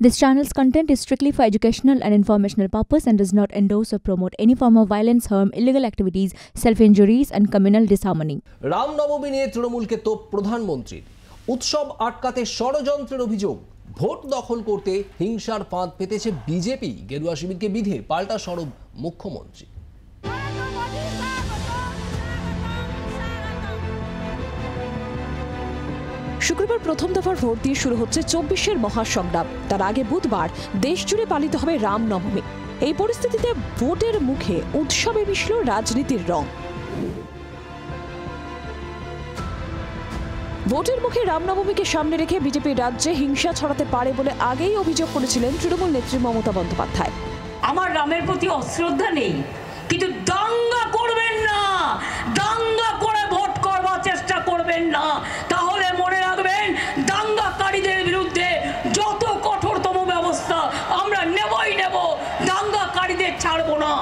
This channel's content is strictly for educational and informational purpose and does not endorse or promote any form of violence, harm, illegal activities, self-injuries and communal disharmony. Ramnavami নিয়ে তৃণমূলকে তোপ প্রধানমন্ত্রীর। উৎসব আটকাতে ষড়যন্ত্রের অভিযোগ। Vote দখল করতে হিংসার ফাঁদ পেতেছে বিজেপি। গেরুয়া শিবিরকে বিধে পাল্টা সরব মুখ্যমন্ত্রী। শুক্রবার প্রথম দফার ভোট দিয়ে শুরু হচ্ছে ২৪-এর মহাসংগ্রাম। তার আগে বুধবার দেশ জুড়ে পালিত হবে রামনবমী। এই পরিস্থিতিতে ভোটের মুখে উৎসবে মিশল রাজনীতির রং। ভোটের মুখে রামনবমীকে সামনে রেখে বিজেপি রাজ্যে হিংসা ছড়াতে পারে বলে আগেই অভিযোগ করেছিলেন তৃণমূল নেত্রী মমতা বন্দ্যোপাধ্যায়। আমার রামের প্রতি অশ্রদ্ধা নেই, কিন্তু দাঙ্গা করবেন না, দাঙ্গা করে ভোট করবার চেষ্টা করবেন না। তাহলে মনে রাখবেন, দাঙ্গাকারীদের বিরুদ্ধে যত কঠোরতম ব্যবস্থা আমরা নেবই নেব, দাঙ্গাকারীদের ছাড়বো না।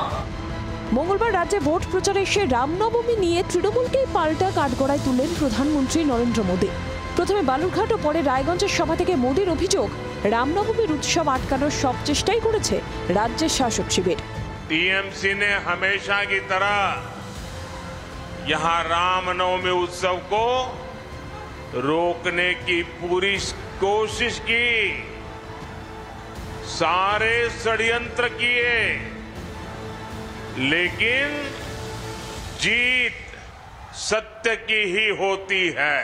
মঙ্গলবার রাজ্যে ভোট প্রচারে এসে রামনবমী নিয়ে তৃণমূলকেই পাল্টা কাঠগড়ায় তুললেন প্রধানমন্ত্রী নরেন্দ্র মোদী। প্রথমে বালুরঘাট ও পরে রায়গঞ্জের সভা থেকে মোদীর অভিযোগ, রামনবমীর উৎসব আটকানোর সব চেষ্টাই করেছে রাজ্যের শাসক শিবির। टीएमसी ने हमेशा की तरह यहां रामनवमी उत्सव को रोकने की पूरी कोशिश की, सारे षड्यंत्र किए, लेकिन जीत सत्य की ही होती है।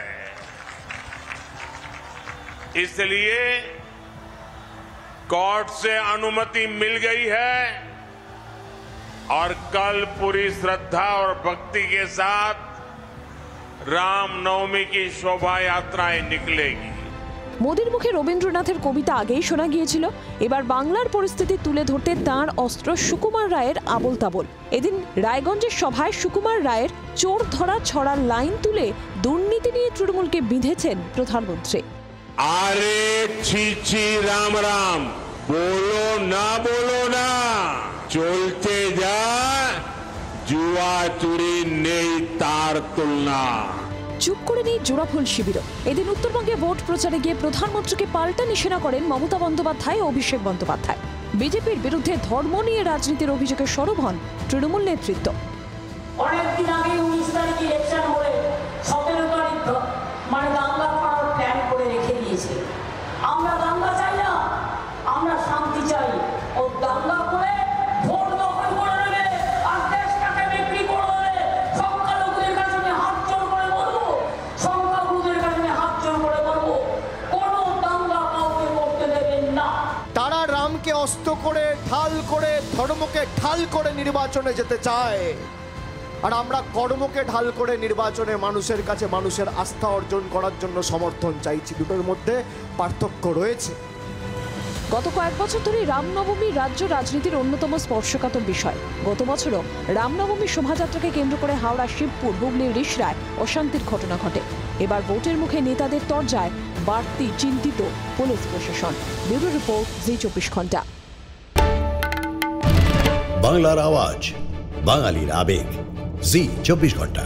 इसलिए कोर्ट से अनुमति मिल गई है और कल पूरी श्रद्धा और भक्ति के साथ रामनवमी की शोभा यात्राएं निकलेगी। মোদীর মুখে রবীন্দ্রনাথের কবিতা আগেই শোনা গিয়েছিল। এবার বাংলার পরিস্থিতি তুলে ধরতে তাঁর অস্ত্র সুকুমার রায়ের আবোল তাবোল। এদিন রায়গঞ্জের সভায় সুকুমার রায়ের চোর ধরা ছড়ার লাইন তুলে দুর্নীতি নিয়ে তৃণমূলকে বিঁধেছেন প্রধানমন্ত্রী। আরে ছি ছি রাম রাম, বলো না চলতে যা, জুয়া চুরি নেই তার তুলনা। চুপ করে নেই জোড়াফুল শিবিরও। এদিন উত্তরবঙ্গে ভোট প্রচারে গিয়ে প্রধানমন্ত্রীকে পাল্টা নিশানা করেন মমতা বন্দ্যোপাধ্যায় ও অভিষেক বন্দ্যোপাধ্যায়। বিজেপির বিরুদ্ধে ধর্ম নিয়ে রাজনীতির অভিযোগে সরব হন তৃণমূল নেতৃত্ব। অনেকদিন আগে 19 তারিখ ইলেকশন হয়ে 17 তারিখ মানে দাঙ্গা করার প্ল্যান করে রেখে দিয়েছে। আমরা দাঙ্গা চাই না, আমরা শান্তি চাই। ও দাঙ্গা করে ভোট দখল করে নেবে আর দেশটাকে বিক্রি করে দেবে। সংখ্যালঘুদের কাছে আমি হাত জোর করে বলবো, সংখ্যাগুরুদের কাছে আমি হাত জোর করে বলবো, কোনো দাঙ্গা কাউকে করতে দেবেন না। তারা রামকে অস্ত্র করে ঢাল করে ধর্মকে ঢাল করে নির্বাচনে যেতে চায়, আর আমরা কর্মকে ঢাল করে নির্বাচনে মানুষের কাছে মানুষের আস্থা অর্জন করার জন্য সমর্থন চাইছি। দুটোর মধ্যে পার্থক্য রয়েছে। গত কয়েক বছর ধরে রামনবমী রাজ্য রাজনীতির অন্যতম স্পর্শকাতর বিষয়। গত বছরও রামনবমী শোভাযাত্রাকে কেন্দ্র করে হাওড়া, শিবপুর, হুগলির রিষড়ায় অশান্তির ঘটনা ঘটে। এবার ভোটের মুখে নেতাদের তরজায় বাড়তি চিন্তিত পুলিশ প্রশাসন। ব্যুরো রিপোর্ট, জি24 ঘন্টা। বাংলার আওয়াজ, বাঙালির আবেগ, জি24 ঘন্টা।